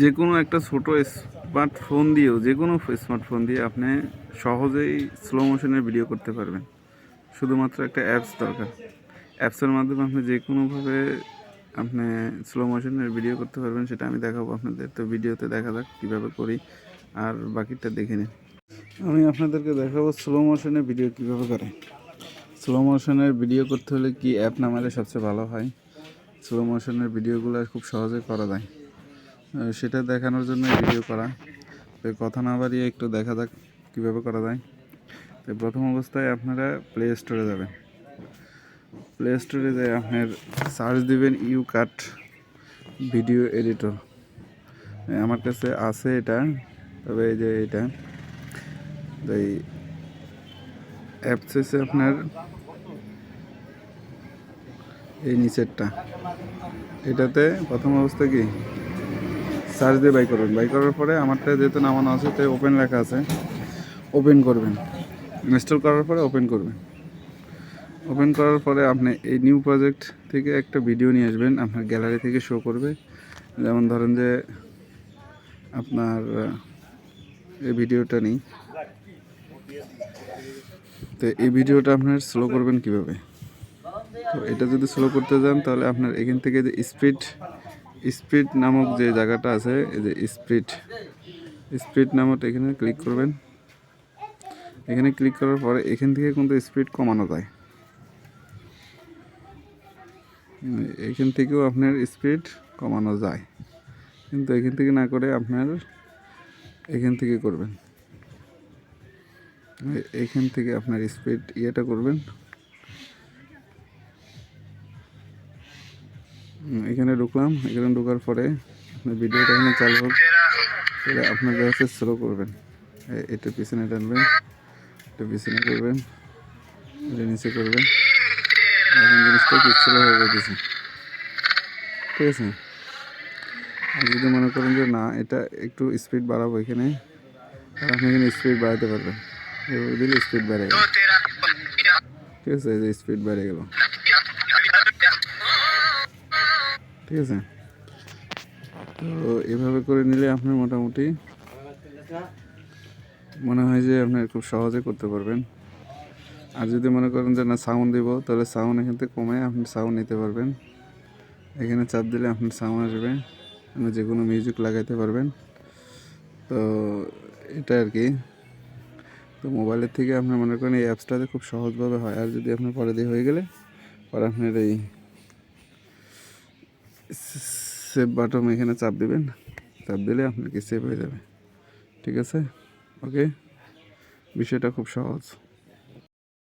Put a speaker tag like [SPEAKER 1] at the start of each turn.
[SPEAKER 1] যে কোনো একটা ছোটো স্মার্টফোন দিয়েও যে কোনো স্মার্টফোন দিয়ে আপনি সহজেই স্লো মোশনের ভিডিও করতে পারবেন। শুধুমাত্র একটা অ্যাপস দরকার। অ্যাপসের মাধ্যমে আপনি যে কোনোভাবে আপনি স্লো মোশনের ভিডিও করতে পারবেন, সেটা আমি দেখাবো আপনাদের। তো ভিডিওতে দেখা যাক কীভাবে করি, আর বাকিটা দেখে নিন। আমি আপনাদেরকে দেখাবো স্লো মোশনে ভিডিও কীভাবে করে। স্লো মোশনের ভিডিও করতে হলে কি অ্যাপ নামালে সবচেয়ে ভালো হয়। স্লো মোশনের ভিডিওগুলো খুব সহজে করা যায়, সেটা দেখানোর জন্য ভিডিও করা। তো কথা না বাড়িয়ে একটু দেখা যাক কীভাবে করা যায়। তো প্রথম অবস্থায় আপনারা প্লে স্টোরে যাবেন। প্লে স্টোরে যেয়ে আপনার সার্চ দিবেন ইউকাট ভিডিও এডিটর। আমার কাছে আছে এটা, তবে এই যে এটা এই অ্যাপস হচ্ছে আপনার এই নিচেরটা। এটাতে প্রথম অবস্থা কি সার্চ দিয়ে বাই করবেন। বাই করার পরে আমারটা যেহেতু নামানো আছে তাই ওপেন লেখা আছে, ওপেন করবেন। ইনস্টল করার পরে ওপেন করবেন। ওপেন করার পরে আপনি এই নিউ প্রজেক্ট থেকে একটা ভিডিও নিয়ে আসবেন, আপনার গ্যালারি থেকে শো করবে। যেমন ধরেন যে আপনার এই ভিডিওটা নেই, তো এই ভিডিওটা আপনার স্লো করবেন কিভাবে। তো এটা যদি স্লো করতে যান তাহলে আপনার এখান থেকে যে স্পিড নামক যে জায়গাটা আছে, এই যে স্পিড নামক এখানে ক্লিক করবেন। এখানে ক্লিক করার পরে এখান থেকে কিন্তু স্পিড কমানো যায়। এখান থেকেও আপনার স্পিড কমানো যায়, কিন্তু এখান থেকে না করে আপনার এখান থেকে করবেন। এখান থেকে আপনার স্পিড ইয়েটা করবেন। এখানে ঢুকলাম। এখানে ঢোকার পরে আপনার ভিডিওটা এখানে চালু হোক, তাহলে আপনার কাছে স্লো করবেন। এটা পিছনে টানবেন, এটা পিছনে করবেন, এটা নিচে করবেন। এখন জিনিসটা কি স্লো হয়ে যেতেছে, ঠিক আছে। আর যদি মনে করেন যে না এটা একটু স্পিড বাড়াবো এখানে, আর আপনি এখানে স্পিড বাড়াতে পারবেন। এভাবে দিলে স্পিড বেড়ে গেল, ঠিক আছে। এই যে স্পিড বেড়ে গেল, ঠিক আছে। তো এভাবে করে নিলে আপনার মোটামুটি মনে হয় যে আপনি খুব সহজে করতে পারবেন। আর যদি মনে করেন যে না সাউন্ড দিব, তাহলে সাউন্ড এখান থেকে কমে আপনি সাউন্ড নিতে পারবেন। এখানে চাপ দিলে আপনার সাউন্ড আসবে, আপনি যে কোনো মিউজিক লাগাইতে পারবেন। তো এটা আর কি। তো মোবাইলের থেকে আপনার মনে করেন এই অ্যাপসটাতে খুব সহজভাবে হয়। আর যদি আপনার পরে দিয়ে হয়ে গেলে পরে আপনার এই সেভ বাটন এখানে চাপ দিবেন। চাপ দিলে আপনার কি সেভ হয়ে যাবে, ঠিক আছে। ওকে, বিষয়টা খুব সহজ।